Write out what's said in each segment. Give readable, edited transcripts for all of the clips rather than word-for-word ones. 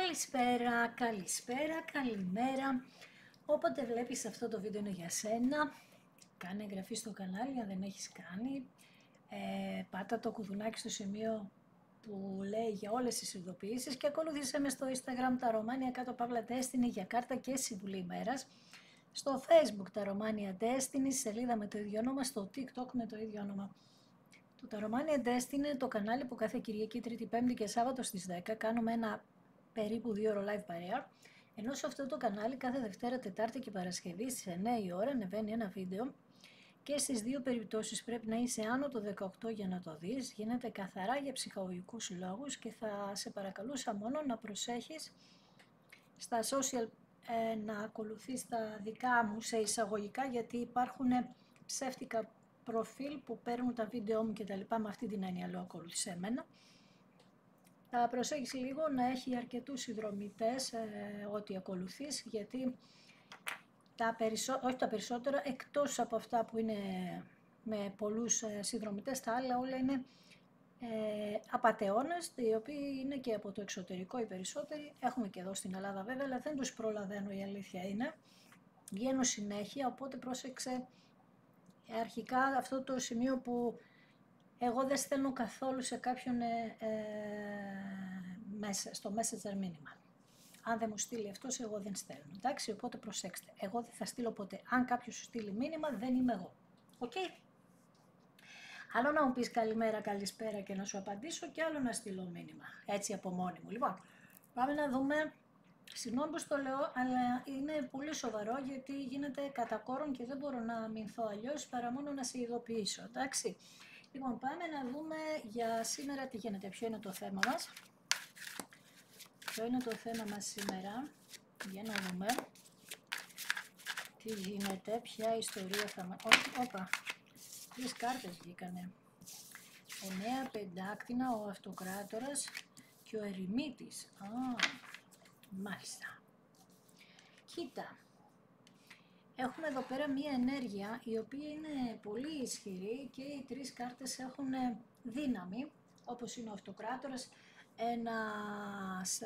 Καλησπέρα, καλησπέρα, καλημέρα. Όποτε βλέπεις αυτό το βίντεο είναι για σένα. Κάνε εγγραφή στο κανάλι αν δεν έχεις κάνει. Πάτα το κουδουνάκι στο σημείο που λέει για όλες τις ειδοποιήσεις και ακολούθησέ με στο Instagram τα Romania κάτω παύλα Destiny για κάρτα και συμβουλή ημέρας. Στο Facebook τα Romania Destiny, σελίδα με το ίδιο όνομα, στο TikTok με το ίδιο όνομα. Το Romania Destiny είναι το κανάλι που κάθε Κυριακή, Τρίτη, Πέμπτη και Σάββατο στις 10 κάνουμε ένα περίπου 2 ώρο live παρέα, ενώ σε αυτό το κανάλι κάθε Δευτέρα, Τετάρτη και Παρασκευή στις 9 η ώρα ανεβαίνει ένα βίντεο και στις δύο περιπτώσεις πρέπει να είσαι άνω το 18 για να το δεις. Γίνεται καθαρά για ψυχολογικούς λόγους και θα σε παρακαλούσα μόνο να προσέχεις στα social να ακολουθείς τα δικά μου σε εισαγωγικά, γιατί υπάρχουν ψεύτικα προφίλ που παίρνουν τα βίντεο μου και τα λοιπά, με αυτή την έννοια λέω ακολουθήσέ εμένα. Θα προσέχεις λίγο να έχει αρκετούς συνδρομητές ό,τι ακολουθείς, γιατί όχι τα περισσότερα, εκτός από αυτά που είναι με πολλούς συνδρομητές, τα άλλα όλα είναι απατεώνες, οι οποίοι είναι και από το εξωτερικό οι περισσότεροι. Έχουμε και εδώ στην Ελλάδα βέβαια, αλλά δεν τους προλαβαίνω, η αλήθεια είναι. Βγαίνω συνέχεια, οπότε πρόσεξε αρχικά αυτό το σημείο που εγώ δεν στέλνω καθόλου σε κάποιον στο Messenger μήνυμα. Αν δεν μου στείλει αυτός, εγώ δεν στέλνω. Εντάξει, οπότε προσέξτε. Εγώ δεν θα στείλω ποτέ. Αν κάποιος σου στείλει μήνυμα, δεν είμαι εγώ. Οκ. Άλλο να μου πεις καλημέρα, καλησπέρα και να σου απαντήσω, και άλλο να στείλω μήνυμα. Έτσι από μόνη μου. Λοιπόν, πάμε να δούμε. Συγγνώμη που το λέω, αλλά είναι πολύ σοβαρό, γιατί γίνεται κατά κόρον και δεν μπορώ να αμυνθώ αλλιώς παρά μόνο να σε ειδοποιήσω. Εντάξει. Λοιπόν, πάμε να δούμε για σήμερα τι γίνεται, ποιο είναι το θέμα μας. Ποιο είναι το θέμα μας σήμερα, για να δούμε τι γίνεται, ποια ιστορία θα μας... Όπα, 3 κάρτες βγήκανε. 9 πεντάκτηνα, ο αυτοκράτορας και ο ερημίτης. Μάλιστα. Κοίτα. Έχουμε εδώ πέρα μία ενέργεια η οποία είναι πολύ ισχυρή και οι 3 κάρτες έχουν δύναμη, όπως είναι ο αυτοκράτορας, ένας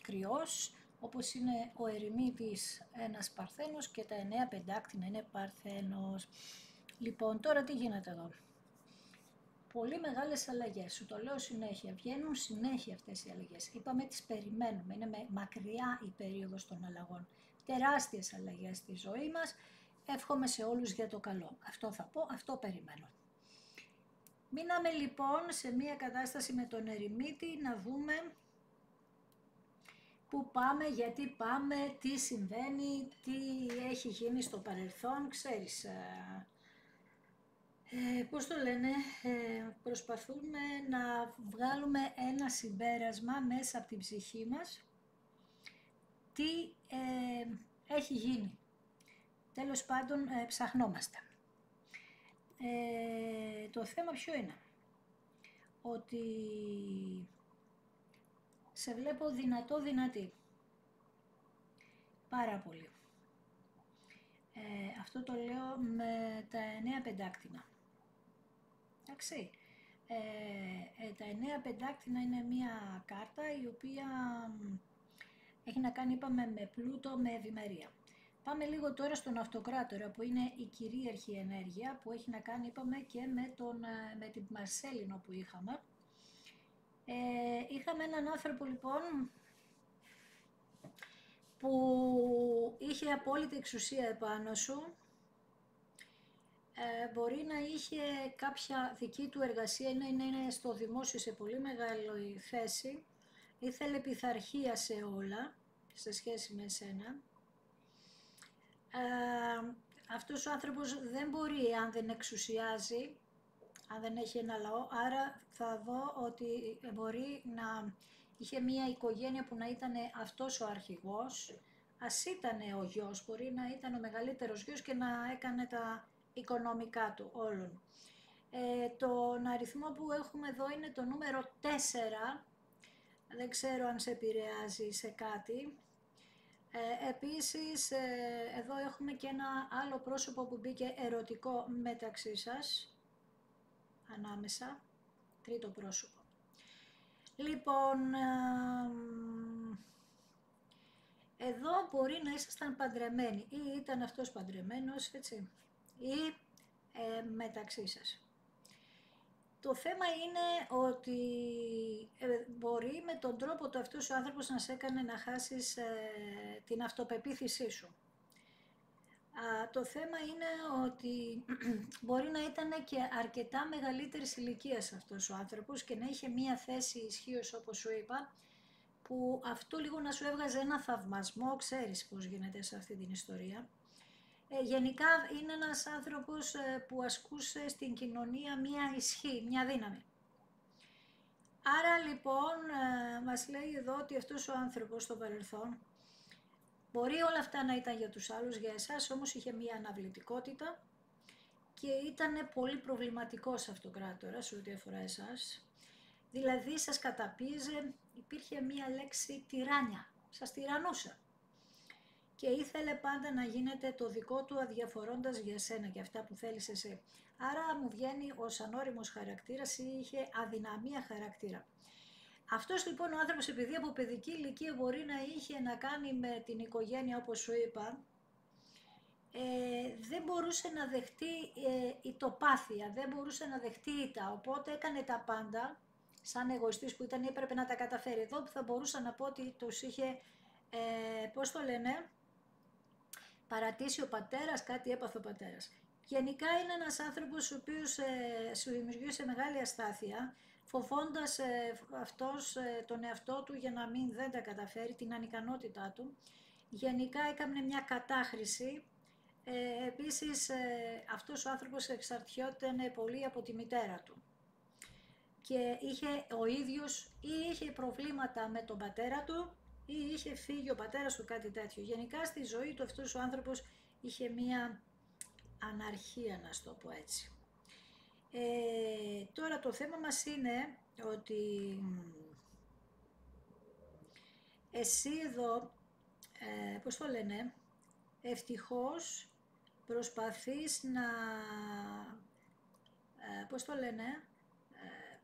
κρυός, όπως είναι ο ερημίτης, ένας παρθένος, και τα 9 πεντάκτηνα είναι παρθένος. Λοιπόν, τώρα τι γίνεται εδώ. Πολύ μεγάλες αλλαγές, σου το λέω συνέχεια, βγαίνουν συνέχεια αυτές οι αλλαγές. Είπαμε τις περιμένουμε, είναι μακριά η περίοδος των αλλαγών. Τεράστιες αλλαγές στη ζωή μας, εύχομαι σε όλους για το καλό. Αυτό θα πω, αυτό περιμένω. Μείναμε λοιπόν σε μια κατάσταση με τον ερημίτη, να δούμε πού πάμε, γιατί πάμε, τι συμβαίνει, τι έχει γίνει στο παρελθόν, ξέρεις. Πώς το λένε, προσπαθούμε να βγάλουμε ένα συμπέρασμα μέσα από την ψυχή μας, τι έχει γίνει. Τέλος πάντων, ψαχνόμαστε. Το θέμα ποιο είναι, ότι σε βλέπω δυνατή, πάρα πολύ. Αυτό το λέω με τα 9 πεντάκτηνα. Εντάξει, τα 9 πεντάκτηνα είναι μια κάρτα η οποία έχει να κάνει, είπαμε, με πλούτο, με ευημερία. Πάμε λίγο τώρα στον αυτοκράτορα, που είναι η κυρίαρχη ενέργεια, που έχει να κάνει, είπαμε, και με την Μαρσέλινο που είχαμε. Είχαμε έναν άνθρωπο λοιπόν που είχε απόλυτη εξουσία επάνω σου. Μπορεί να είχε κάποια δική του εργασία, είναι στο δημόσιο σε πολύ μεγάλη θέση, ήθελε πειθαρχία σε όλα, σε σχέση με εσένα. Αυτός ο άνθρωπος δεν μπορεί αν δεν εξουσιάζει, αν δεν έχει ένα λαό, άρα θα δω ότι μπορεί να είχε μια οικογένεια που να ήταν αυτός ο αρχηγός, ας ήταν ο γιος, μπορεί να ήταν ο μεγαλύτερος γιος και να έκανε τα οικονομικά του όλων. Τον αριθμό που έχουμε εδώ είναι το νούμερο 4, δεν ξέρω αν σε επηρεάζει σε κάτι. Επίσης, εδώ έχουμε και ένα άλλο πρόσωπο που μπήκε ερωτικό μεταξύ σας, ανάμεσα, τρίτο πρόσωπο. Λοιπόν, Εδώ μπορεί να ήσασταν παντρεμένοι ή ήταν αυτός παντρεμένος, έτσι, ή μεταξύ σας. Το θέμα είναι ότι μπορεί με τον τρόπο του αυτός ο άνθρωπος να σε έκανε να χάσεις την αυτοπεποίθησή σου. Το θέμα είναι ότι μπορεί να ήταν και αρκετά μεγαλύτερης ηλικίας αυτός ο άνθρωπος και να είχε μία θέση ισχύως, όπως σου είπα, που αυτό λίγο να σου έβγαζε ένα θαυμασμό, ξέρεις πώς γίνεται σε αυτή την ιστορία. Γενικά είναι ένας άνθρωπος που ασκούσε στην κοινωνία μία ισχύ, μία δύναμη. Άρα λοιπόν μας λέει εδώ ότι αυτός ο άνθρωπος στο παρελθόν μπορεί όλα αυτά να ήταν για τους άλλους, για εσάς όμως είχε μία αναβλητικότητα και ήταν πολύ προβληματικός αυτοκράτορας ό,τι αφορά εσάς. Δηλαδή σας καταπίεζε, υπήρχε μία λέξη τυράννια, σας τυραννούσε. Και ήθελε πάντα να γίνετε το δικό του αδιαφορώντας για σένα και αυτά που θέλεις εσύ. Άρα μου βγαίνει ως ανώριμος χαρακτήρας ή είχε αδυναμία χαρακτήρα. Αυτός λοιπόν ο άνθρωπος, επειδή από παιδική ηλικία μπορεί να είχε να κάνει με την οικογένεια όπως σου είπα, δεν μπορούσε να δεχτεί ητοπάθεια, δεν μπορούσε να δεχτεί ήττα, οπότε έκανε τα πάντα, σαν εγωιστής που ήταν, έπρεπε να τα καταφέρει. Εδώ που θα μπορούσα να πω ότι τους είχε, πώς το λένε, παρατήσει ο πατέρας, κάτι έπαθε ο πατέρας. Γενικά είναι ένας άνθρωπος ο οποίος σου δημιουργούσε μεγάλη αστάθεια, φοβώντας αυτός τον εαυτό του για να μην δεν τα καταφέρει, την ανικανότητά του. Γενικά έκανε μια κατάχρηση. Επίσης αυτός ο άνθρωπος εξαρτιόταν πολύ από τη μητέρα του. Και είχε ο ίδιος ή είχε προβλήματα με τον πατέρα του ή είχε φύγει ο πατέρας του, κάτι τέτοιο. Γενικά στη ζωή του αυτός ο άνθρωπος είχε μία αναρχία, να στο πω έτσι. Τώρα το θέμα μας είναι ότι εσύ εδώ, πώς το λένε, ευτυχώς προσπαθείς να, πώς το λένε,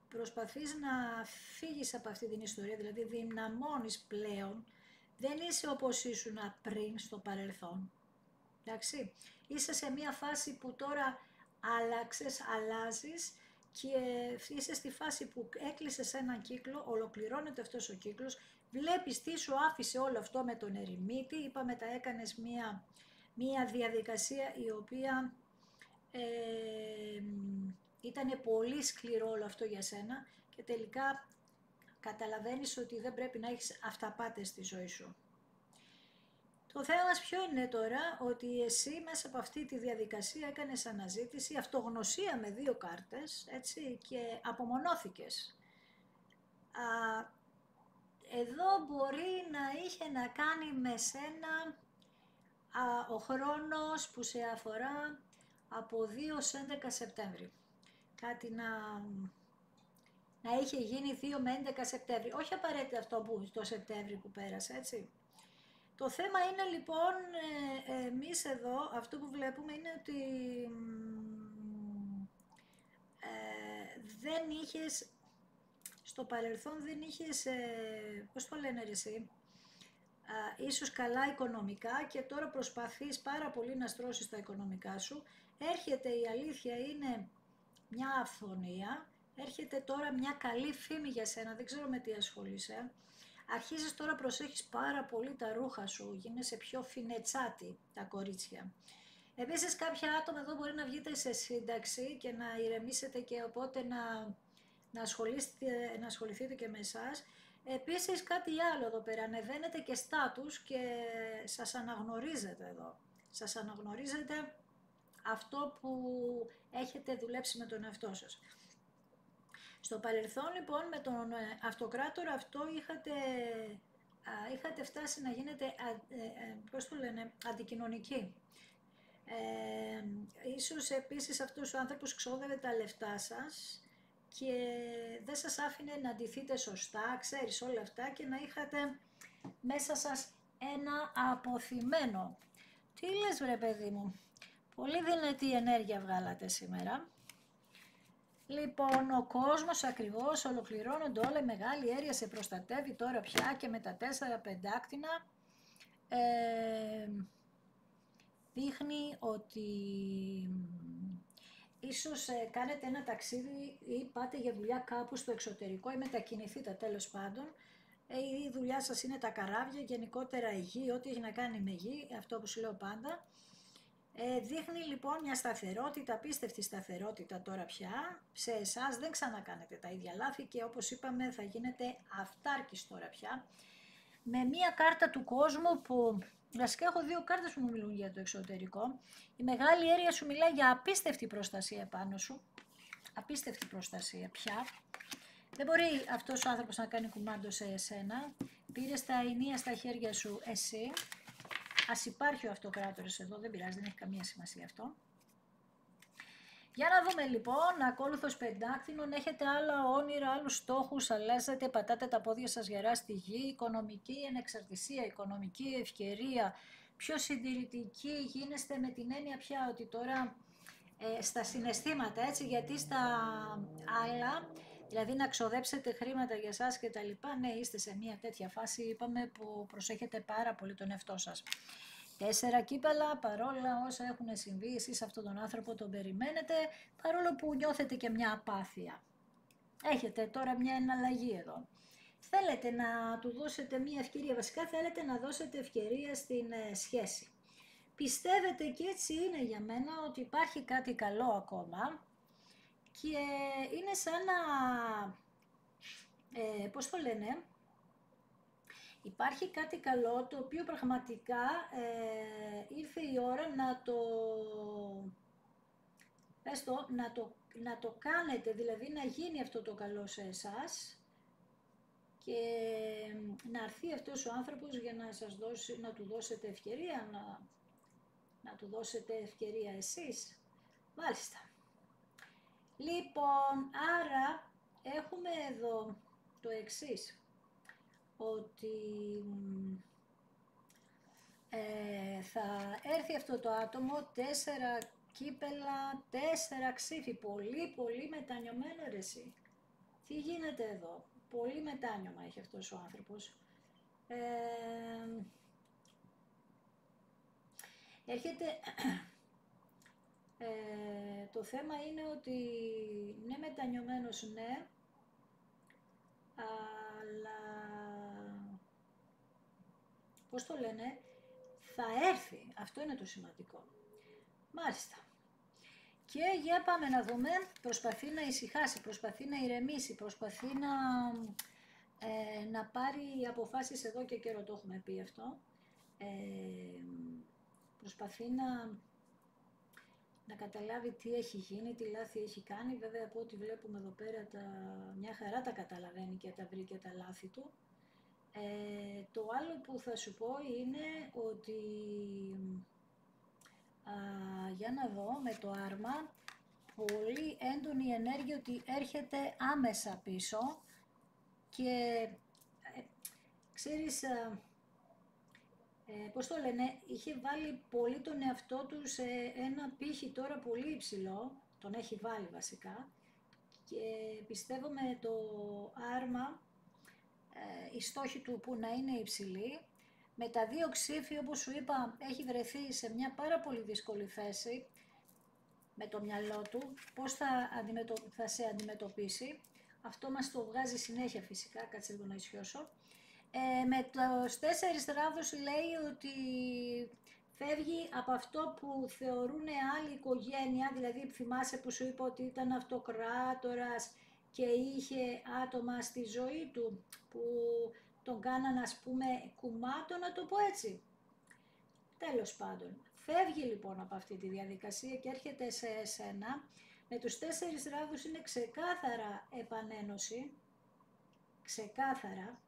προσπαθείς να φύγεις από αυτή την ιστορία, δηλαδή δυναμώνεις πλέον, δεν είσαι όπως ήσουν πριν στο παρελθόν, εντάξει. Είσαι σε μια φάση που τώρα αλλάζεις και είσαι στη φάση που έκλεισες έναν κύκλο, ολοκληρώνεται αυτός ο κύκλος, βλέπεις τι σου άφησε όλο αυτό με τον ερημίτη, είπαμε τα έκανες μια διαδικασία η οποία ήταν πολύ σκληρό όλο αυτό για σένα και τελικά καταλαβαίνεις ότι δεν πρέπει να έχεις αυταπάτες στη ζωή σου. Το θέμα μας ποιο είναι τώρα, ότι εσύ μέσα από αυτή τη διαδικασία έκανες αναζήτηση, αυτογνωσία με 2 κάρτες, έτσι, και απομονώθηκες. Εδώ μπορεί να είχε να κάνει με σένα ο χρόνος που σε αφορά από 2 ως 11 Σεπτέμβρη. Κάτι να είχε γίνει 2 με 11 Σεπτέμβρη. Όχι απαραίτητα αυτό που το Σεπτέμβρη που πέρασε, έτσι. Το θέμα είναι λοιπόν, εμείς εδώ, αυτό που βλέπουμε είναι ότι δεν είχες, στο παρελθόν δεν είχες, πώς το λένε ρε εσύ, ίσως καλά οικονομικά και τώρα προσπαθείς πάρα πολύ να στρώσεις τα οικονομικά σου. Έρχεται, η αλήθεια είναι, μια αυθονία, έρχεται τώρα μια καλή φήμη για σένα, δεν ξέρω με τι ασχολείσαι. Αρχίζεις τώρα, προσέχεις πάρα πολύ τα ρούχα σου, γίνεσαι πιο φινετσάτη τα κορίτσια. Επίσης κάποια άτομα εδώ μπορεί να βγείτε σε σύνταξη και να ηρεμήσετε και οπότε να ασχοληθείτε και με εσάς. Επίσης κάτι άλλο εδώ πέρα, ανεβαίνετε και στάτους και σας αναγνωρίζετε εδώ. Σας αναγνωρίζετε αυτό που έχετε δουλέψει με τον εαυτό σας. Στο παρελθόν λοιπόν με τον αυτοκράτορα αυτό είχατε φτάσει να γίνετε, πώς το λένε, αντικοινωνικοί. Ίσως επίσης αυτός ο άνθρωπος ξόδευε τα λεφτά σας και δεν σας άφηνε να ντυθείτε σωστά, ξέρεις όλα αυτά, και να είχατε μέσα σας ένα αποθυμένο. Τι λες βρε παιδί μου, πολύ δυνατή ενέργεια βγάλατε σήμερα. Λοιπόν, ο κόσμος ακριβώς, ολοκληρώνονται όλα, η μεγάλη αίρια σε προστατεύει τώρα πια και με τα 4 πεντάκτηνα. δείχνει ότι ίσως κάνετε ένα ταξίδι ή πάτε για δουλειά κάπου στο εξωτερικό ή μετακινηθείτε τέλος πάντων. Η δουλειά σας είναι τα καράβια, γενικότερα η γη, ό,τι έχει να κάνει με γη, αυτό που σου λέω πάντα. Δείχνει λοιπόν μια σταθερότητα, απίστευτη σταθερότητα τώρα πια. Σε εσάς δεν ξανακάνετε τα ίδια λάθη και όπως είπαμε θα γίνετε αυτάρκης τώρα πια. Με μια κάρτα του κόσμου που, βασικά έχω δύο κάρτες που μου μιλούν για το εξωτερικό. Η μεγάλη αίρια σου μιλάει για απίστευτη προστασία επάνω σου. Απίστευτη προστασία πια. Δεν μπορεί αυτός ο άνθρωπος να κάνει κουμάντο σε εσένα. Πήρες τα ενία στα χέρια σου εσύ. Ας υπάρχει ο αυτοκράτορας εδώ, δεν πειράζει, δεν έχει καμία σημασία αυτό. Για να δούμε λοιπόν, ακόλουθος πεντάκτηνων, έχετε άλλα όνειρα, άλλους στόχους, αλλάζετε, πατάτε τα πόδια σας γερά στη γη, οικονομική ανεξαρτησία, οικονομική ευκαιρία, πιο συντηρητικοί γίνεστε με την έννοια πια ότι τώρα στα συναισθήματα, έτσι, γιατί στα άλλα, δηλαδή να ξοδέψετε χρήματα για σας και τα λοιπά, ναι, είστε σε μια τέτοια φάση, είπαμε, που προσέχετε πάρα πολύ τον εαυτό σας. 4 κύπελα, παρόλα όσα έχουν συμβεί, εσείς αυτόν τον άνθρωπο τον περιμένετε, παρόλο που νιώθετε και μια απάθεια. Έχετε τώρα μια εναλλαγή εδώ. Θέλετε να του δώσετε μια ευκαιρία, βασικά θέλετε να δώσετε ευκαιρία στην σχέση. Πιστεύετε, και έτσι είναι για μένα, ότι υπάρχει κάτι καλό ακόμα και είναι σαν να, πώς το λένε, υπάρχει κάτι καλό το οποίο πραγματικά ήρθε η ώρα να το κάνετε, δηλαδή να γίνει αυτό το καλό σε εσάς και να έρθει αυτός ο άνθρωπος για να του δώσετε ευκαιρία, να του δώσετε ευκαιρία εσείς. Μάλιστα. Λοιπόν, άρα έχουμε εδώ το εξής, ότι θα έρθει αυτό το άτομο, 4 κύπελα, 4 ξύφι, πολύ μετανιωμένο ρε εσύ. Τι γίνεται εδώ, πολύ μετάνιωμα έχει αυτός ο άνθρωπος. Έρχεται, το θέμα είναι ότι ναι μετανιωμένος ναι, αλλά πώς το λένε, θα έρθει, αυτό είναι το σημαντικό. Μάλιστα. Και για πάμε να δούμε, προσπαθεί να ησυχάσει, προσπαθεί να ηρεμήσει, προσπαθεί να πάρει αποφάσεις εδώ και καιρό, το έχουμε πει αυτό. Προσπαθεί να καταλάβει τι έχει γίνει, τι λάθη έχει κάνει. Βέβαια από ό,τι βλέπουμε εδώ πέρα μια χαρά τα καταλαβαίνει και τα βρήκε τα λάθη του. Το άλλο που θα σου πω είναι ότι για να δω με το άρμα, πολύ έντονη ενέργεια ότι έρχεται άμεσα πίσω και ξέρεις, πώς το λένε, είχε βάλει πολύ τον εαυτό του σε ένα πύχη τώρα πολύ υψηλό, τον έχει βάλει βασικά, και πιστεύω με το άρμα οι στόχοι του που να είναι υψηλοί. Με τα 2 ξύφη, όπως σου είπα, έχει βρεθεί σε μια πάρα πολύ δύσκολη θέση με το μυαλό του, πώς θα σε αντιμετωπίσει. Αυτό μας το βγάζει συνέχεια φυσικά, κάτσε λίγο να ισιώσω. Με τους 4 ράδους λέει ότι φεύγει από αυτό που θεωρούν άλλη οικογένεια, δηλαδή θυμάσαι που σου είπα ότι ήταν αυτοκράτορας και είχε άτομα στη ζωή του που τον κάναν, ας πούμε, κουμάτο, να το πω έτσι. Τέλος πάντων, φεύγει λοιπόν από αυτή τη διαδικασία και έρχεται σε εσένα. Με τους 4 ράδους είναι ξεκάθαρα επανένωση, ξεκάθαρα.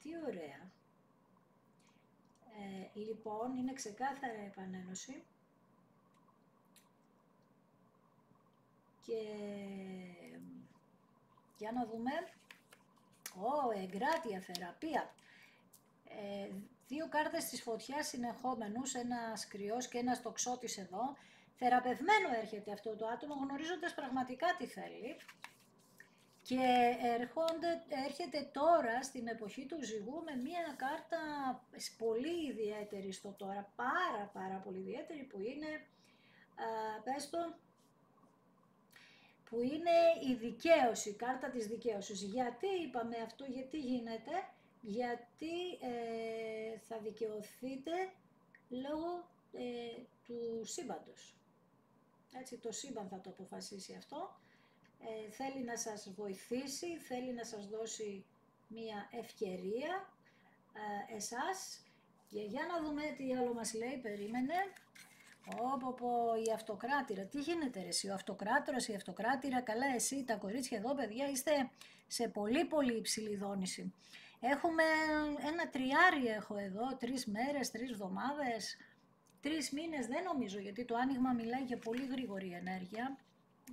Τι ωραία. Λοιπόν, είναι ξεκάθαρα επανένωση και για να δούμε. Εγκράτεια, θεραπεία. 2 κάρτες της φωτιάς συνεχόμενους, ένας κρυός και ένας τοξότης εδώ. Θεραπευμένο έρχεται αυτό το άτομο, γνωρίζοντας πραγματικά τι θέλει. Και έρχεται τώρα στην εποχή του ζυγού με μία κάρτα πολύ ιδιαίτερη στο τώρα, πάρα πολύ ιδιαίτερη, που είναι, πες το, που είναι η δικαίωση, η κάρτα της δικαίωσης. Γιατί είπαμε αυτό, γιατί γίνεται? Γιατί θα δικαιωθείτε λόγω του σύμπαντος. Έτσι, το σύμπαν θα το αποφασίσει αυτό. Θέλει να σας βοηθήσει, θέλει να σας δώσει μία ευκαιρία εσάς. Και για να δούμε τι άλλο μας λέει, περίμενε. Η αυτοκράτηρα, τι γίνεται ρε εσύ, ο αυτοκράτορας, η αυτοκράτηρα, καλά εσύ, τα κορίτσια εδώ παιδιά είστε σε πολύ υψηλή δόνηση. Έχουμε ένα τριάρι έχω εδώ, 3 μέρες, 3 εβδομάδες, 3 μήνες δεν νομίζω, γιατί το άνοιγμα μιλάει για πολύ γρήγορη ενέργεια.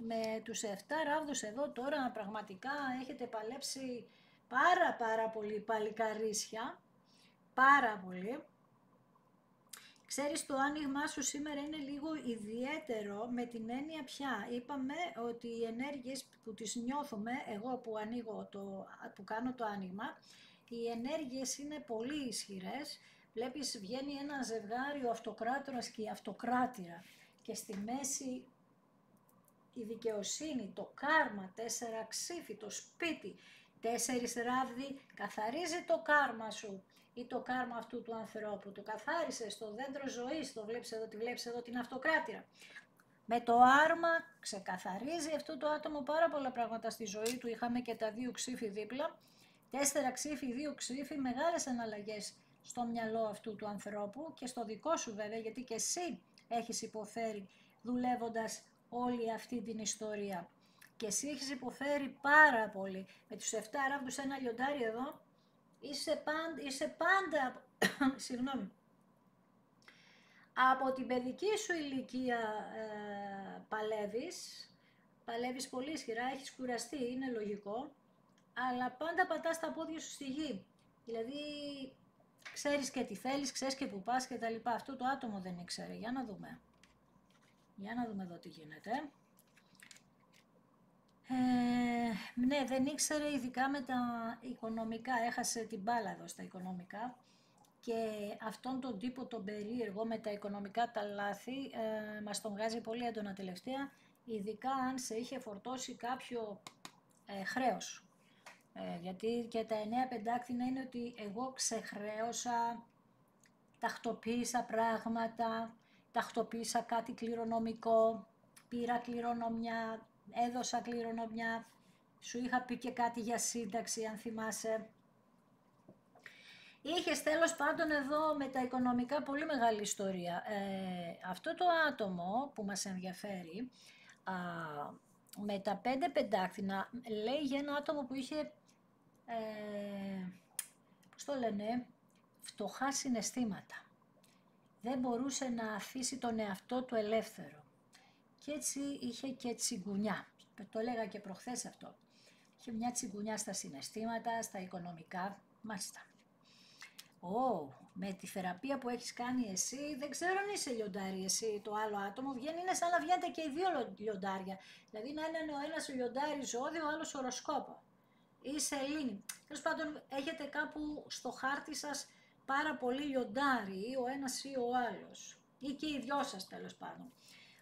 Με τους 7 ράβδους εδώ τώρα πραγματικά έχετε παλέψει πάρα πολύ παλικαρίσια, πάρα πολύ. Ξέρεις, το άνοιγμά σου σήμερα είναι λίγο ιδιαίτερο με την έννοια πια. Είπαμε ότι οι ενέργειες που τις νιώθουμε, εγώ που που κάνω το άνοιγμα, οι ενέργειες είναι πολύ ισχυρές. Βλέπεις, βγαίνει ένα ζευγάρι, ο αυτοκράτορας και η αυτοκράτηρα. Και στη μέση η δικαιοσύνη, το κάρμα, 4 ξύφη, το σπίτι, 4 ράβδοι, καθαρίζει το κάρμα σου ή το κάρμα αυτού του ανθρώπου. Το καθάρισε στο δέντρο ζωής, το βλέπεις εδώ, τη βλέπεις εδώ την αυτοκράτηρα. Με το άρμα ξεκαθαρίζει αυτό το άτομο πάρα πολλά πράγματα στη ζωή του. Είχαμε και τα 2 ξύφη δίπλα, 4 ξύφη, 2 ξύφη, μεγάλες αναλλαγές στο μυαλό αυτού του ανθρώπου και στο δικό σου βέβαια, γιατί και εσύ έχεις υποφέρει δουλεύοντας όλη αυτή την ιστορία. Και εσύ έχεις υποφέρει πάρα πολύ. Με τους 7 ράβδους, ένα λιοντάρι εδώ, είσαι πάντα συγγνώμη, από την παιδική σου ηλικία παλεύεις πολύ ισχυρά, έχεις κουραστεί, είναι λογικό, αλλά πάντα πατάς τα πόδια σου στη γη. Δηλαδή, ξέρεις και τι θέλεις, ξέρεις και που πας και τα λοιπά. Αυτό το άτομο δεν ήξερε. Για να δούμε. Για να δούμε εδώ τι γίνεται. Ναι, δεν ήξερε, ειδικά με τα οικονομικά. Έχασε την μπάλα εδώ στα οικονομικά. Και αυτόν τον τύπο τον περίεργο με τα οικονομικά τα λάθη μας τον βγάζει πολύ έντονα τελευταία. Ειδικά αν σε είχε φορτώσει κάποιο χρέος. Γιατί και τα 9 πεντάκτηνα είναι ότι εγώ ξεχρέωσα, τακτοποίησα πράγματα, τακτοποίησα κάτι κληρονομικό, πήρα κληρονομιά, έδωσα κληρονομιά, σου είχα πει και κάτι για σύνταξη αν θυμάσαι. Είχες τέλος πάντων εδώ με τα οικονομικά πολύ μεγάλη ιστορία. Αυτό το άτομο που μας ενδιαφέρει, με τα 5 πεντάκτηνα, λέει για ένα άτομο που είχε, πώς το λένε, φτωχά συναισθήματα. Δεν μπορούσε να αφήσει τον εαυτό του ελεύθερο. Και έτσι είχε και τσιγκουνιά. Το έλεγα και προχθές αυτό. Είχε μια τσιγκουνιά στα συναισθήματα, στα οικονομικά, μάλιστα. Με τη θεραπεία που έχεις κάνει εσύ, δεν ξέρω αν είσαι λιοντάρι εσύ, το άλλο άτομο βγαίνει, είναι σαν να βγαίνετε και οι δύο λιοντάρια. Δηλαδή να είναι ο ένας λιοντάρι ζώδιο, ο άλλος οροσκόπο. Είσαι Ελλήνη. Τέλος πάντων, έχετε κάπου στο χάρτη σας πάρα πολύ λιοντάρι, ή ο ένας ή ο άλλος. Ή και οι δυο σας τέλος πάντων.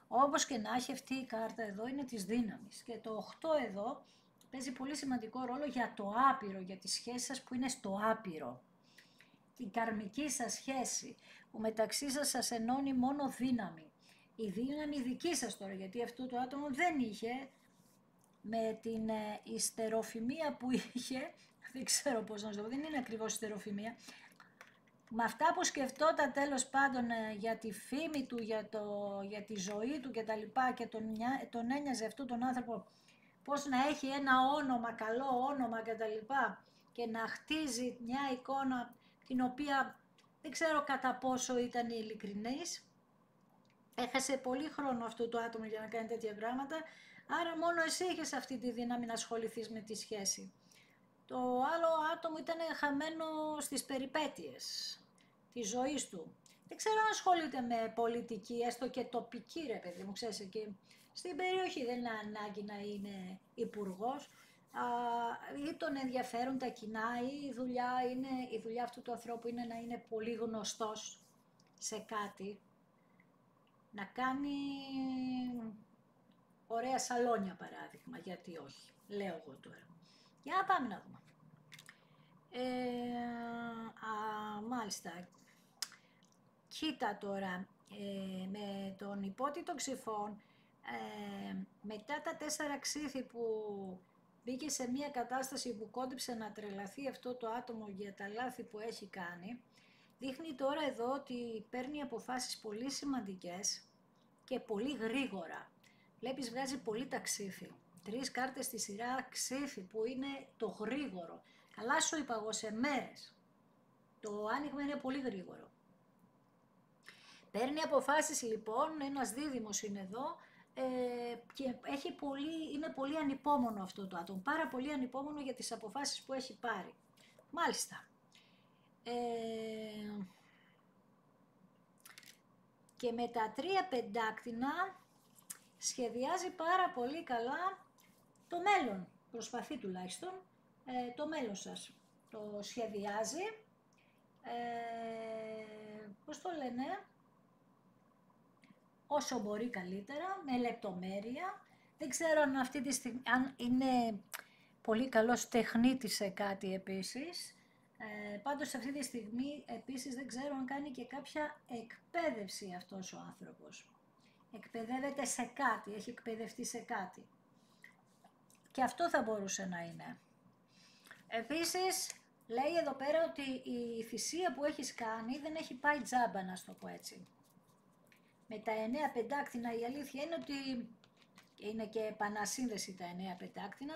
Όπως και να έχει, αυτή η κάρτα εδώ είναι της δύναμης. Και το 8 εδώ παίζει πολύ σημαντικό ρόλο για το άπειρο, για τις σχέσεις σας που είναι στο άπειρο. Την καρμική σας σχέση, που μεταξύ σας ενώνει μόνο δύναμη. Η δύναμη δική σας τώρα, γιατί αυτό το άτομο δεν είχε, με την ιστεροφημία που είχε, δεν ξέρω πώς να σου το πω, δεν είναι ακριβώς ιστεροφημία, με αυτά που σκεφτόταν τέλος πάντων για τη φήμη του, για τη ζωή του και τα λοιπά, και τον ένοιαζε αυτόν τον άνθρωπο πώς να έχει ένα όνομα, καλό όνομα και τα λοιπά, και να χτίζει μια εικόνα την οποία δεν ξέρω κατά πόσο ήταν ειλικρινής. Έχασε πολύ χρόνο αυτό το άτομο για να κάνει τέτοια πράγματα, άρα μόνο εσύ είχες αυτή τη δύναμη να ασχοληθείς με τη σχέση. Το άλλο άτομο ήταν χαμένο στις περιπέτειες της ζωής του. Δεν ξέρω αν ασχολείται με πολιτική, έστω και τοπική ρε παιδί μου, ξέρεις, εκεί στην περιοχή δεν είναι ανάγκη να είναι υπουργός. ή τον ενδιαφέρουν τα κοινά, ή η δουλειά αυτού του ανθρώπου είναι να είναι πολύ γνωστός σε κάτι, να κάνει ωραία σαλόνια παράδειγμα, γιατί όχι, λέω εγώ τώρα. Για να πάμε να δούμε. Μάλιστα, κοίτα τώρα, με τον υπότιτλο Ξυφών, μετά τα 4 ξύφη που μπήκε σε μια κατάσταση που κόντεψε να τρελαθεί αυτό το άτομο για τα λάθη που έχει κάνει, δείχνει τώρα εδώ ότι παίρνει αποφάσεις πολύ σημαντικές και πολύ γρήγορα. Βλέπεις, βγάζει πολύ τα ξύφη. 3 κάρτες στη σειρά ξύφη που είναι το γρήγορο. Καλά σου είπα εγώ, σε μέρες. Το άνοιγμα είναι πολύ γρήγορο. Παίρνει αποφάσεις λοιπόν, ένας δίδυμος είναι εδώ, και είναι πολύ ανυπόμονο αυτό το άτομο, πάρα πολύ ανυπόμονο για τις αποφάσεις που έχει πάρει. Μάλιστα. Και με τα 3 πεντάκτηνα σχεδιάζει πάρα πολύ καλά το μέλλον, προσπαθεί τουλάχιστον, το μέλλον σας. Το σχεδιάζει, πώς το λένε, όσο μπορεί καλύτερα, με λεπτομέρεια. Δεν ξέρω αν αυτή τη στιγμή, αν είναι πολύ καλός τεχνίτης σε κάτι επίσης. Πάντως αυτή τη στιγμή επίσης δεν ξέρω αν κάνει και κάποια εκπαίδευση αυτός ο άνθρωπος. Εκπαιδεύεται σε κάτι, έχει εκπαιδευτεί σε κάτι. Και αυτό θα μπορούσε να είναι. Επίσης, λέει εδώ πέρα ότι η θυσία που έχεις κάνει δεν έχει πάει τζάμπα, να στο πω έτσι. Με τα 9 πεντάκτηνα η αλήθεια είναι ότι είναι και επανασύνδεση τα 9 πεντάκτηνα,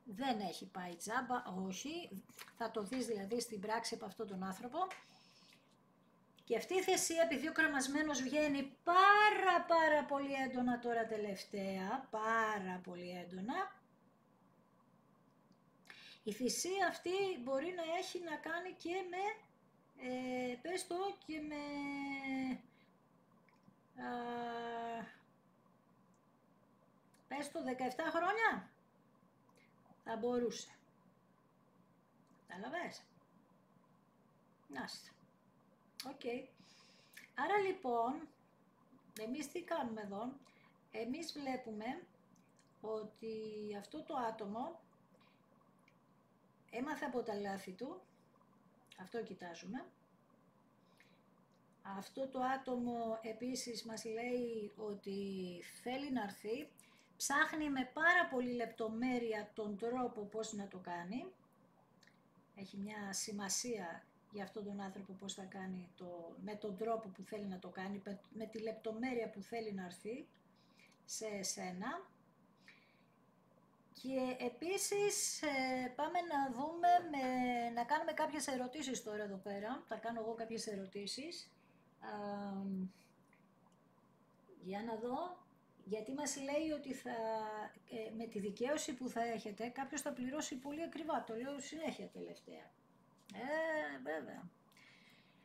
δεν έχει πάει τζάμπα, όχι, θα το δεις δηλαδή στην πράξη από αυτόν τον άνθρωπο. Και αυτή η θυσία, επειδή ο κρεμασμένος βγαίνει πάρα πολύ έντονα τώρα τελευταία, πάρα πολύ έντονα, η θυσία αυτή μπορεί να έχει να κάνει και με, πες το, και με... πες το 17 χρόνια, θα μπορούσε. Καταλαβες. Νάστε. Οκ. Άρα λοιπόν, εμείς τι κάνουμε εδώ, εμείς βλέπουμε ότι αυτό το άτομο έμαθε από τα λάθη του, αυτό κοιτάζουμε. Αυτό το άτομο επίσης μας λέει ότι θέλει να έρθει, ψάχνει με πάρα πολύ λεπτομέρεια τον τρόπο πώς να το κάνει. Έχει μια σημασία για αυτόν τον άνθρωπο πώς θα κάνει με τον τρόπο που θέλει να το κάνει, με τη λεπτομέρεια που θέλει να έρθει σε εσένα. Και επίσης πάμε να δούμε, να κάνουμε κάποιες ερωτήσεις τώρα εδώ πέρα. Θα κάνω εγώ κάποιες ερωτήσεις. Για να δω, γιατί μας λέει ότι με τη δικαίωση που θα έχετε κάποιος θα πληρώσει πολύ ακριβά. Το λέω συνέχεια τελευταία. Βέβαια.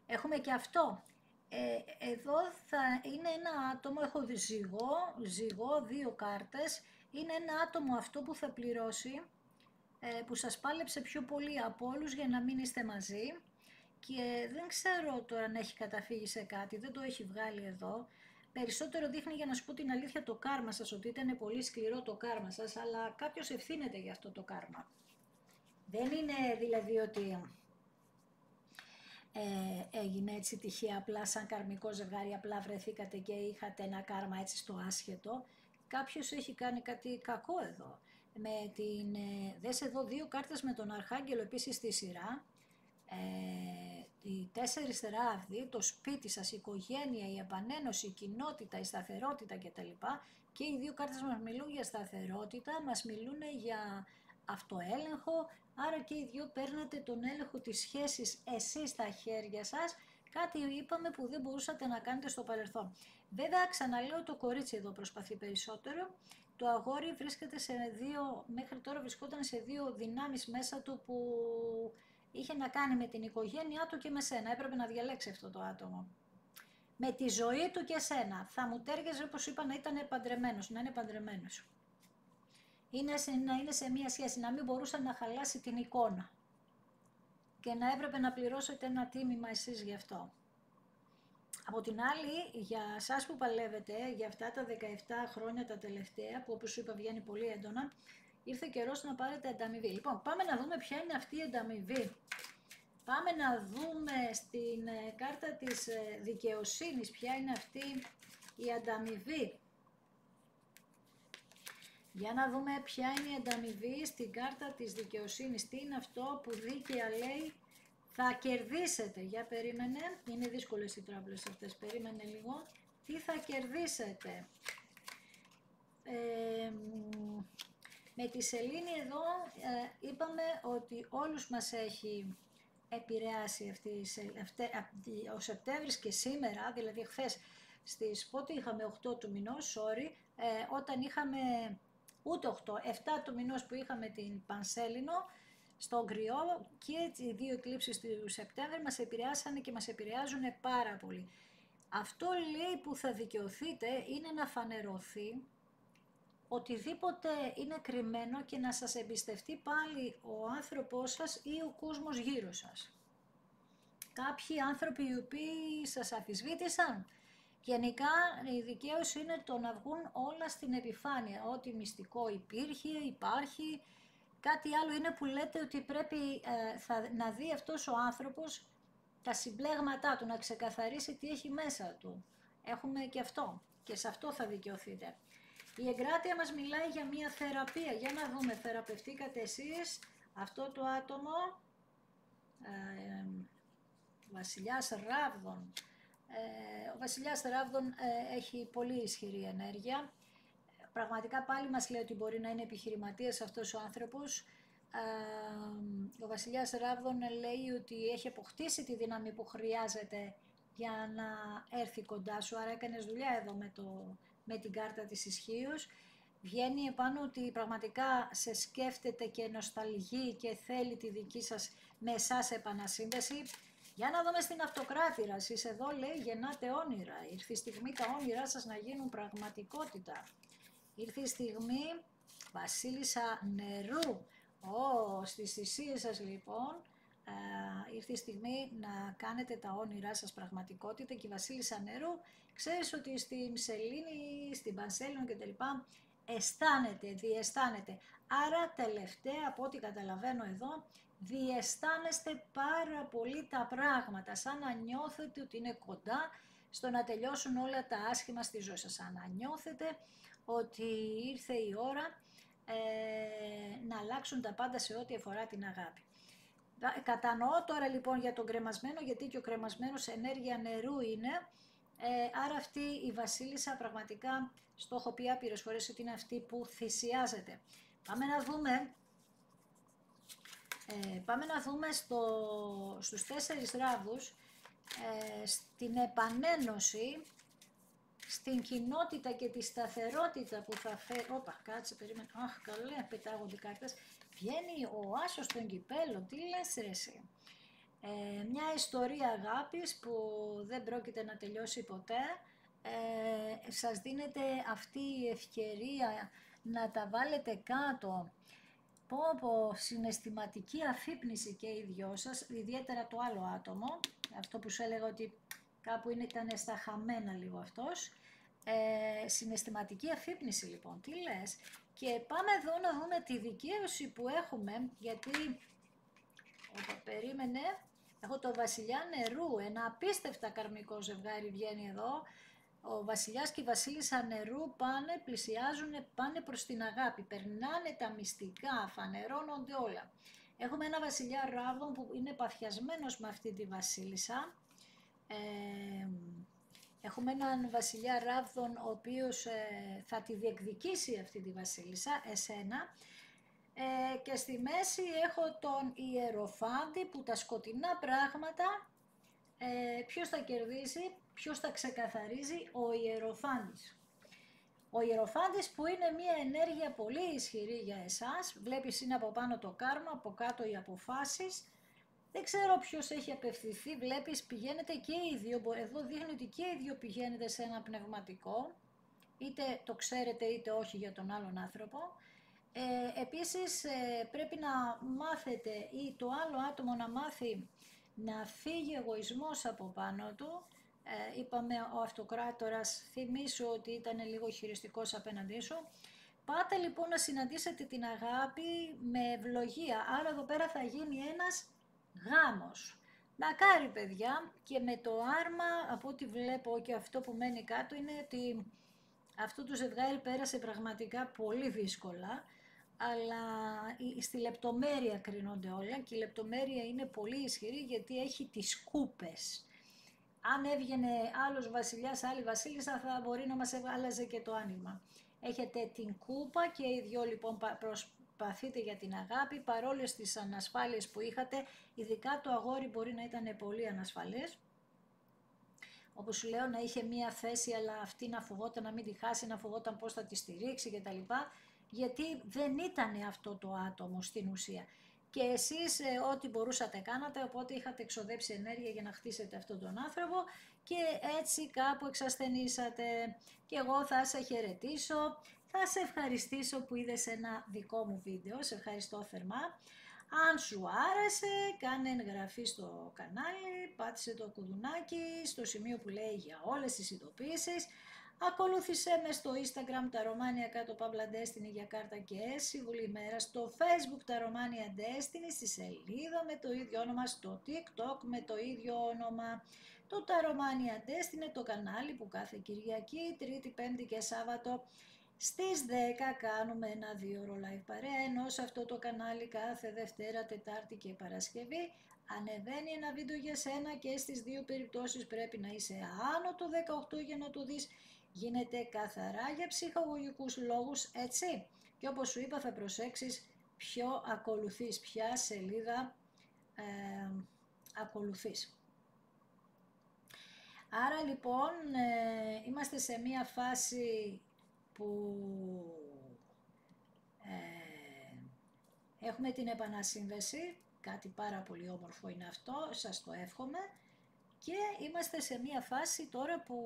Έχουμε και αυτό. Εδώ θα είναι ένα άτομο, έχω ζυγό, 2 κάρτες. Είναι ένα άτομο αυτό που θα πληρώσει, που σας πάλεψε πιο πολύ από όλους για να μην είστε μαζί. Και δεν ξέρω τώρα αν έχει καταφύγει σε κάτι, δεν το έχει βγάλει εδώ. Περισσότερο δείχνει, για να σου πω την αλήθεια, το κάρμα σας, ότι ήταν πολύ σκληρό το κάρμα σας, αλλά κάποιος ευθύνεται για αυτό το κάρμα. Δεν είναι δηλαδή ότι έγινε έτσι τυχαία, απλά σαν καρμικό ζευγάρι, απλά βρεθήκατε και είχατε ένα κάρμα έτσι στο άσχετο. Κάποιος έχει κάνει κάτι κακό εδώ. Δες εδώ 2 κάρτες με τον Αρχάγγελο επίσης στη σειρά. Οι 4 ράβδοι, το σπίτι σας, η οικογένεια, η επανένωση, η κοινότητα, η σταθερότητα κτλ. Και οι 2 κάρτες μας μιλούν για σταθερότητα, μας μιλούν για αυτοέλεγχο, άρα και οι 2 παίρνετε τον έλεγχο της σχέσης εσείς στα χέρια σας, κάτι είπαμε που δεν μπορούσατε να κάνετε στο παρελθόν. Βέβαια, ξαναλέω, το κορίτσι εδώ προσπαθεί περισσότερο, το αγόρι βρίσκεται μέχρι τώρα βρισκόταν σε 2 δυνάμεις μέσα του που είχε να κάνει με την οικογένειά του και με σένα. Έπρεπε να διαλέξει αυτό το άτομο. Με τη ζωή του και σένα. Θα μου τέριαζε, όπως είπα, να ήταν παντρεμένος, να είναι παντρεμένος. να είναι σε μία σχέση, να μην μπορούσε να χαλάσει την εικόνα και να έπρεπε να πληρώσετε ένα τίμημα εσείς γι' αυτό. Από την άλλη, για εσάς που παλεύετε, για αυτά τα 17 χρόνια τα τελευταία, που όπως σου είπα βγαίνει πολύ έντονα, ήρθε καιρός να πάρετε ανταμοιβή. Λοιπόν, πάμε να δούμε ποια είναι αυτή η ανταμοιβή. Πάμε να δούμε στην κάρτα της δικαιοσύνης ποια είναι αυτή η ανταμοιβή. Για να δούμε ποια είναι η ανταμοιβή στην κάρτα της δικαιοσύνης. Τι είναι αυτό που δίκαια λέει θα κερδίσετε. Για περίμενε, είναι δύσκολες οι τράπουλες αυτές, περίμενε λίγο. Τι θα κερδίσετε. Με τη σελήνη εδώ είπαμε ότι όλους μας έχει επηρεάσει ο Σεπτέμβρης και σήμερα, δηλαδή χθες στις πότε είχαμε 8 του μηνός, όταν είχαμε ούτε 8, 7 του μηνός που είχαμε την Πανσέλινο στο Γκριό και οι δύο εκλήψεις του Σεπτέμβρη μας επηρεάσανε και μας επηρεάζουν πάρα πολύ. Αυτό λέει που θα δικαιωθείτε είναι να φανερωθεί οτιδήποτε είναι κρυμμένο και να σας εμπιστευτεί πάλι ο άνθρωπός σας ή ο κόσμος γύρω σας. Κάποιοι άνθρωποι οι οποίοι σας αμφισβήτησαν, γενικά η δικαίωση είναι το να βγουν όλα στην επιφάνεια, ό,τι μυστικό υπάρχει, κάτι άλλο είναι που λέτε ότι πρέπει να δει αυτός ο άνθρωπος τα συμπλέγματά του, να ξεκαθαρίσει τι έχει μέσα του. Έχουμε και αυτό και σε αυτό θα δικαιωθείτε. Η εγκράτεια μας μιλάει για μια θεραπεία. Για να δούμε, θεραπευτήκατε εσείς, αυτό το άτομο, Βασιλιάς Ράβδων. Ο Βασιλιάς Ράβδων έχει πολύ ισχυρή ενέργεια. Πραγματικά πάλι μας λέει ότι μπορεί να είναι επιχειρηματίας αυτός ο άνθρωπος. Ο Βασιλιάς Ράβδων λέει ότι έχει αποκτήσει τη δύναμη που χρειάζεται για να έρθει κοντά σου, άρα έκανες δουλειά εδώ με την κάρτα της ισχύως. Βγαίνει επάνω ότι πραγματικά σε σκέφτεται και νοσταλγεί και θέλει τη δική σας με εσάς επανασύνδεση. Για να δούμε στην Αυτοκράτηρα, εσείς εδώ λέει γεννάτε όνειρα, ήρθε η στιγμή τα όνειρά σας να γίνουν πραγματικότητα. Ήρθε η στιγμή Βασίλισσα Νερού, στις θυσίες σας λοιπόν, ήρθε η στιγμή να κάνετε τα όνειρά σας πραγματικότητα και η Βασίλισσα Νερού, ξέρεις ότι στην Σελήνη, στην Πανσέλινο και τα λοιπά, διαισθάνεται. Άρα τελευταία από ό,τι καταλαβαίνω εδώ, διαισθάνεστε πάρα πολύ τα πράγματα, σαν να νιώθετε ότι είναι κοντά στο να τελειώσουν όλα τα άσχημα στη ζωή σας, σαν να νιώθετε ότι ήρθε η ώρα να αλλάξουν τα πάντα σε ό,τι αφορά την αγάπη. Κατανοώ τώρα λοιπόν για τον κρεμασμένο, γιατί και ο κρεμασμένος ενέργεια νερού είναι, άρα αυτή η Βασίλισσα πραγματικά, στο έχω πει άπειρες φορές ότι είναι αυτή που θυσιάζεται. Πάμε να δούμε στους 4 ράβδους, στην επανένωση, στην κοινότητα και τη σταθερότητα που θα φέρει. Όπα, κάτσε, περίμενε. Αχ, καλά, πετάγονται οι κάρτες. Βγαίνει ο άσος των κυπέλων. Τι λες ρε εσύ. Μια ιστορία αγάπης που δεν πρόκειται να τελειώσει ποτέ. Σας δίνεται αυτή η ευκαιρία να τα βάλετε κάτω. Συναισθηματική αφύπνιση και οι δυο σας, ιδιαίτερα το άλλο άτομο, αυτό που σου έλεγα ότι κάπου ήταν στα χαμένα λίγο αυτός. Συναισθηματική αφύπνιση λοιπόν, τι λες. Και πάμε εδώ να δούμε τη δικαίωση που έχουμε, γιατί περίμενε, έχω το Βασιλιά Νερού, ένα απίστευτα καρμικό ζευγάρι βγαίνει εδώ. Ο Βασιλιάς και η Βασίλισσα Νερού πλησιάζουν, πάνε προς την αγάπη, περνάνε τα μυστικά, φανερώνονται όλα. Έχουμε ένα Βασιλιά Ράβδων που είναι παθιασμένος με αυτή τη Βασίλισσα. Έχουμε έναν Βασιλιά Ράβδων ο οποίος θα τη διεκδικήσει αυτή τη Βασίλισσα, εσένα. Και στη μέση έχω τον Ιεροφάντη που τα σκοτεινά πράγματα, ποιος θα κερδίσει, ποιος θα ξεκαθαρίζει, ο Ιεροφάντης. Ο Ιεροφάντης που είναι μια ενέργεια πολύ ισχυρή για εσάς, βλέπεις είναι από πάνω το κάρμα, από κάτω οι αποφάσεις. Δεν ξέρω ποιος έχει απευθυνθεί, βλέπεις πηγαίνετε και οι δύο, εδώ δείχνει ότι και οι δύο πηγαίνετε σε ένα πνευματικό, είτε το ξέρετε είτε όχι για τον άλλον άνθρωπο. Επίσης πρέπει να μάθετε ή το άλλο άτομο να μάθει να φύγει εγωισμός από πάνω του. Είπαμε ο αυτοκράτορας, θυμίσου ότι ήταν λίγο χειριστικός απέναντί σου. Πάτε λοιπόν να συναντήσετε την αγάπη με ευλογία, άρα εδώ πέρα θα γίνει ένας γάμος. Μακάρι παιδιά, και με το άρμα από ό,τι βλέπω και αυτό που μένει κάτω είναι ότι αυτό το ζευγάρι πέρασε πραγματικά πολύ δύσκολα, αλλά στη λεπτομέρεια κρίνονται όλα και η λεπτομέρεια είναι πολύ ισχυρή γιατί έχει τις κούπες. Αν έβγαινε άλλος βασιλιάς, άλλη βασίλισσα, θα μπορεί να μας άλλαζε και το άνοιγμα. Έχετε την κούπα και οι δυο λοιπόν προσπαθείτε για την αγάπη, παρόλες τις ανασφάλειες που είχατε, ειδικά το αγόρι μπορεί να ήταν πολύ ανασφαλές. Όπως σου λέω, να είχε μία θέση, αλλά αυτή να φοβόταν να μην τη χάσει, να φοβόταν πώς θα τη στηρίξει κτλ. Γιατί δεν ήταν αυτό το άτομο στην ουσία. Και εσείς ό,τι μπορούσατε κάνατε, οπότε είχατε εξοδέψει ενέργεια για να χτίσετε αυτόν τον άνθρωπο και έτσι κάπου εξασθενήσατε. Και εγώ θα σε χαιρετήσω, θα σε ευχαριστήσω που είδες ένα δικό μου βίντεο, σε ευχαριστώ θερμά. Αν σου άρεσε, κάνε εγγραφή στο κανάλι, πάτησε το κουδουνάκι στο σημείο που λέει για όλες τις ειδοποιήσεις. Ακολούθησέ με στο Instagram τα Ρωμάνια κάτω Παύλα Destiny για κάρτα και συμβουλή μέρα, στο Facebook τα Ρωμάνια Destiny, στη σελίδα με το ίδιο όνομα, στο TikTok με το ίδιο όνομα. Το τα Ρωμάνια Destiny, το κανάλι που κάθε Κυριακή, Τρίτη, Πέμπτη και Σάββατο στις 10 κάνουμε ένα 2ωρο live παρέα, ενώ σε αυτό το κανάλι κάθε Δευτέρα, Τετάρτη και Παρασκευή ανεβαίνει ένα βίντεο για σένα και στις δύο περιπτώσεις πρέπει να είσαι άνω του 18 για να το δεις. Γίνεται καθαρά για ψυχαγωγικούς λόγους, έτσι. Και όπως σου είπα θα προσέξεις ποιο ακολουθείς, ποια σελίδα ακολουθείς. Άρα λοιπόν είμαστε σε μία φάση που έχουμε την επανασύνδεση, κάτι πάρα πολύ όμορφο είναι αυτό, σας το εύχομαι, και είμαστε σε μία φάση τώρα που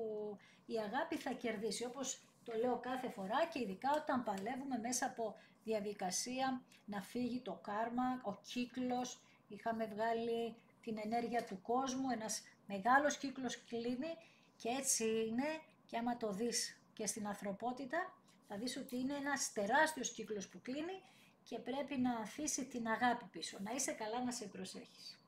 η αγάπη θα κερδίσει, όπως το λέω κάθε φορά και ειδικά όταν παλεύουμε μέσα από διαδικασία να φύγει το κάρμα, ο κύκλος, είχαμε βγάλει την ενέργεια του κόσμου, ένας μεγάλος κύκλος κλείνει και έτσι είναι, και άμα το δεις και στην ανθρωπότητα θα δεις ότι είναι ένας τεράστιος κύκλος που κλείνει και πρέπει να αφήσει την αγάπη πίσω. Να είσαι καλά, να σε προσέχεις.